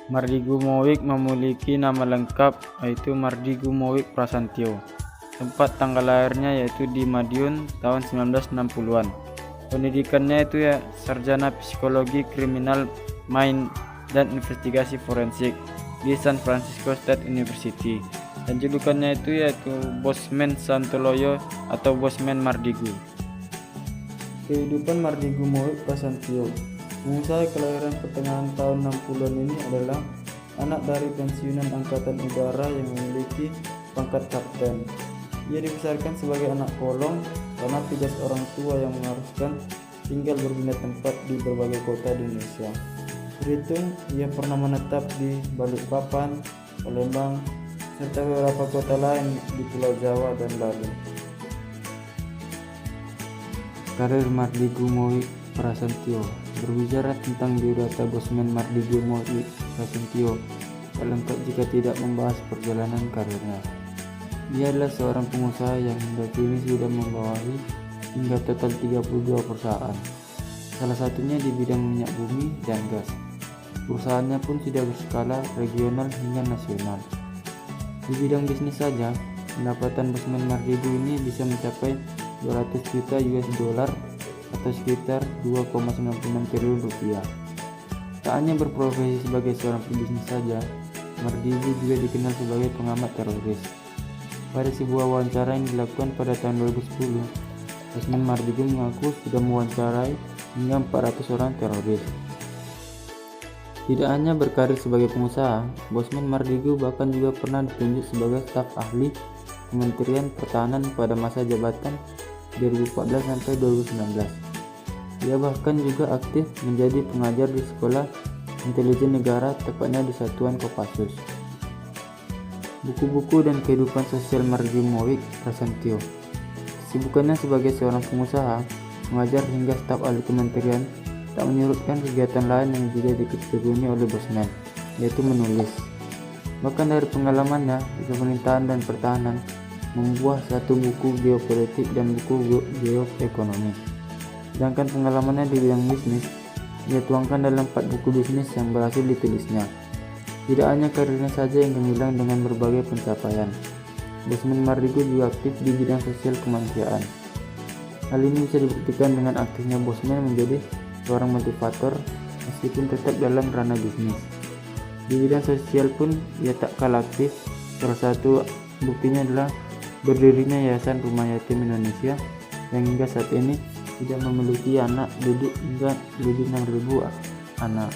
Mardigu Mowik memiliki nama lengkap yaitu Mardigu Mowik Prasantyo. Tempat tanggal lahirnya yaitu di Madiun tahun 1960-an. Pendidikannya itu ya sarjana psikologi kriminal main dan investigasi forensik di San Francisco State University. Dan julukannya itu yaitu Bosman Santoloyo atau Bosman Mardigu. Kehidupan Mardigu Mowik Prasantyo. Pengusaha kelahiran pertengahan tahun 60-an ini adalah anak dari pensiunan Angkatan Udara yang memiliki pangkat kapten. Ia dibesarkan sebagai anak kolong karena tugas orang tua yang mengharuskan tinggal berpindah tempat di berbagai kota di Indonesia. Berhitung ia pernah menetap di Balikpapan, Palembang, serta beberapa kota lain di Pulau Jawa dan Bali. Karir Mardigu Mowik Prasantyo. Berbicara tentang biodata Bosman Mardigu Mowik Prasantyo tak lengkap jika tidak membahas perjalanan karirnya. Dia adalah seorang pengusaha yang hingga kini sudah membawahi hingga total 32 perusahaan. Salah satunya di bidang minyak bumi dan gas. Perusahaannya pun sudah berskala regional hingga nasional. Di bidang bisnis saja, pendapatan Bosman Mardigu ini bisa mencapai 200 juta US dollar atau sekitar 2,96 triliun rupiah. Tak hanya berprofesi sebagai seorang pebisnis saja, Mardigu juga dikenal sebagai pengamat teroris. Pada sebuah wawancara yang dilakukan pada tahun 2010, Bosman Mardigu mengaku sudah mewawancarai hingga 400 orang teroris. Tidak hanya berkarir sebagai pengusaha, Bosman Mardigu bahkan juga pernah ditunjuk sebagai staf ahli Kementerian Pertahanan pada masa jabatan 2014 sampai 2019. Dia bahkan juga aktif menjadi pengajar di Sekolah Intelijen Negara, tepatnya di Satuan Kopassus. Buku-buku dan kehidupan sosial Mardigu Mowik Prasantyo. Kesibukannya sebagai seorang pengusaha, mengajar hingga staf ahli kementerian tak menyurutkan kegiatan lain yang juga ditekuni oleh Bosman, yaitu menulis. Bahkan dari pengalamannya di pemerintahan dan pertahanan, membuat satu buku geopolitik dan buku geoekonomi. Sedangkan pengalamannya di bidang bisnis, ia tuangkan dalam 4 buku bisnis yang berhasil ditulisnya. Tidak hanya karirnya saja yang gemilang dengan berbagai pencapaian, Bosman Mardigu juga aktif di bidang sosial kemanusiaan. Hal ini bisa dibuktikan dengan aktifnya Bosman menjadi seorang motivator meskipun tetap dalam ranah bisnis. Di bidang sosial pun ia tak kalah aktif. Salah satu buktinya adalah berdirinya Yayasan Rumah Yatim Indonesia yang hingga saat ini tidak memiliki anak didik hingga lebih 6.000 anak.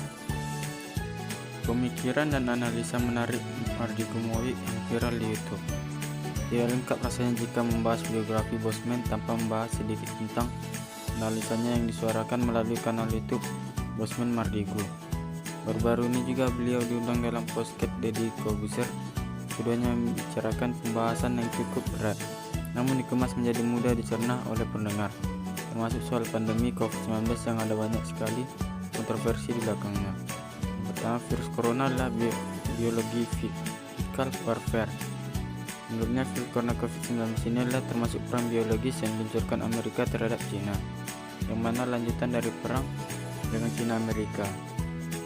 Pemikiran dan analisa menarik Mardigu Mowik yang viral di YouTube. Tidak lengkap rasanya jika membahas biografi Bosman tanpa membahas sedikit tentang analisanya yang disuarakan melalui kanal YouTube Bosman Mardigu. Baru-baru ini juga beliau diundang dalam podcast Deddy Corbuzier. Keduanya membicarakan pembahasan yang cukup berat, namun dikemas menjadi mudah dicerna oleh pendengar, termasuk soal pandemi COVID-19 yang ada banyak sekali kontroversi di belakangnya. Pertama, virus corona adalah biologi physical warfare. Menurutnya, virus corona COVID-19 ini adalah termasuk perang biologis yang diluncurkan Amerika terhadap Cina, yang mana lanjutan dari perang dengan Cina Amerika.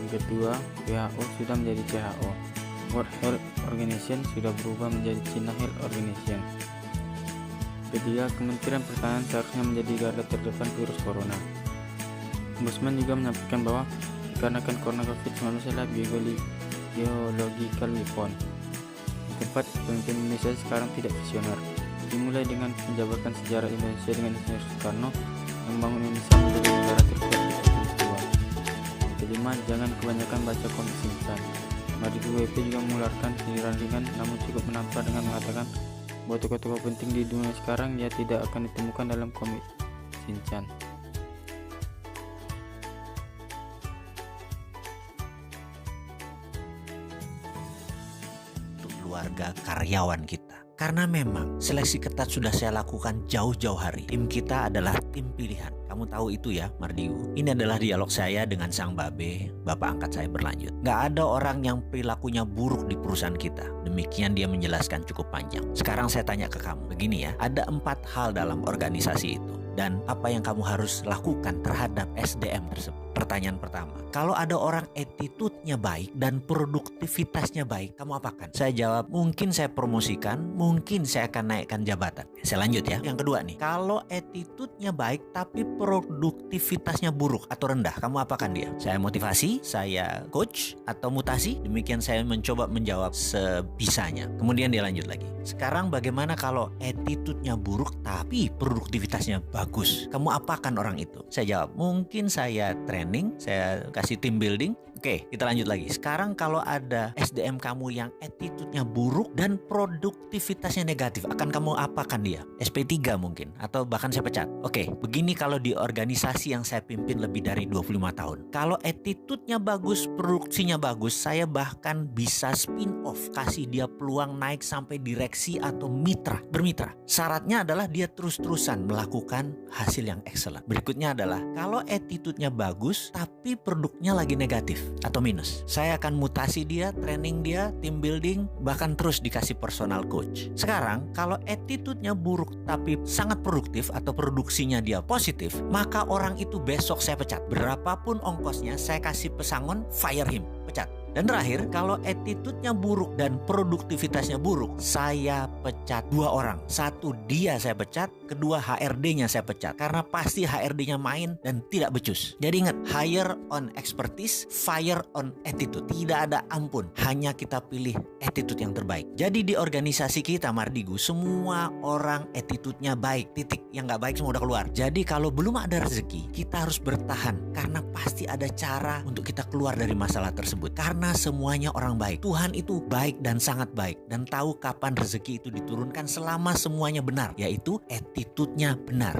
Yang kedua, WHO sudah menjadi WHO. World Health Organization sudah berubah menjadi China Health Organization. Ketiga, Kementerian Pertahanan seharusnya menjadi garda terdepan virus corona. Bosman juga menyampaikan bahwa dikarenakan corona COVID-19 adalah biological weapon. Yang keempat, pemimpin Indonesia sekarang tidak visioner. Dimulai dengan penjabakan sejarah Indonesia dengan Insinyur Soekarno yang membangun Indonesia menjadi negara terkuat di peristiwa. Yang kelima, jangan kebanyakan baca komik Shinchan. Mardigu WP juga mengeluarkan sindiran ringan namun cukup menampar dengan mengatakan bahwa tokoh-tokoh penting di dunia sekarang ya tidak akan ditemukan dalam komik Shinchan. Keluarga karyawan kita. Karena memang seleksi ketat sudah saya lakukan jauh-jauh hari. Tim kita adalah tim pilihan. Kamu tahu itu ya, Mardigu. Ini adalah dialog saya dengan sang babe, bapak angkat saya berlanjut. Gak ada orang yang perilakunya buruk di perusahaan kita. Demikian dia menjelaskan cukup panjang. Sekarang saya tanya ke kamu. Begini ya, ada 4 hal dalam organisasi itu. Dan apa yang kamu harus lakukan terhadap SDM tersebut. pertanyaan pertama. Kalau ada orang attitude-nya baik dan produktivitasnya baik, kamu apakan? Saya jawab, mungkin saya promosikan, mungkin saya akan naikkan jabatan. Saya lanjut ya. Yang kedua nih, kalau attitude-nya baik tapi produktivitasnya buruk atau rendah, kamu apakan dia? Saya motivasi, saya coach, atau mutasi? Demikian saya mencoba menjawab sebisanya. Kemudian dia lanjut lagi. Sekarang bagaimana kalau attitude-nya buruk tapi produktivitasnya bagus? Kamu apakan orang itu? Saya jawab, mungkin saya training, saya kasih team building. Oke, kita lanjut lagi. Sekarang kalau ada SDM kamu yang attitude-nya buruk dan produktivitasnya negatif, akan kamu apakan dia? SP3 mungkin, atau bahkan saya pecat. Oke, begini kalau di organisasi yang saya pimpin lebih dari 25 tahun. Kalau attitude-nya bagus, produksinya bagus, saya bahkan bisa spin off, kasih dia peluang naik sampai direksi atau bermitra. Syaratnya adalah dia terus-terusan melakukan hasil yang excellent. Berikutnya adalah kalau attitude-nya bagus tapi produknya lagi negatif atau minus, saya akan mutasi dia, training dia, team building, bahkan terus dikasih personal coach. Sekarang kalau attitude-nya buruk tapi sangat produktif atau produksinya dia positif, maka orang itu besok saya pecat. Berapapun ongkosnya, saya kasih pesangon, fire him, pecat. Dan terakhir, kalau attitude-nya buruk dan produktivitasnya buruk, saya pecat 2 orang. 1 dia saya pecat, kedua HRD-nya saya pecat. Karena pasti HRD-nya main dan tidak becus. Jadi ingat, hire on expertise, fire on attitude. Tidak ada ampun, hanya kita pilih attitude yang terbaik. Jadi di organisasi kita Mardigu, semua orang attitude-nya baik, titik. Yang nggak baik semua udah keluar. Jadi kalau belum ada rezeki, kita harus bertahan. Karena pasti ada cara untuk kita keluar dari masalah tersebut. Karena semuanya orang baik. Tuhan itu baik dan sangat baik, dan tahu kapan rezeki itu diturunkan selama semuanya benar, yaitu attitude-nya benar.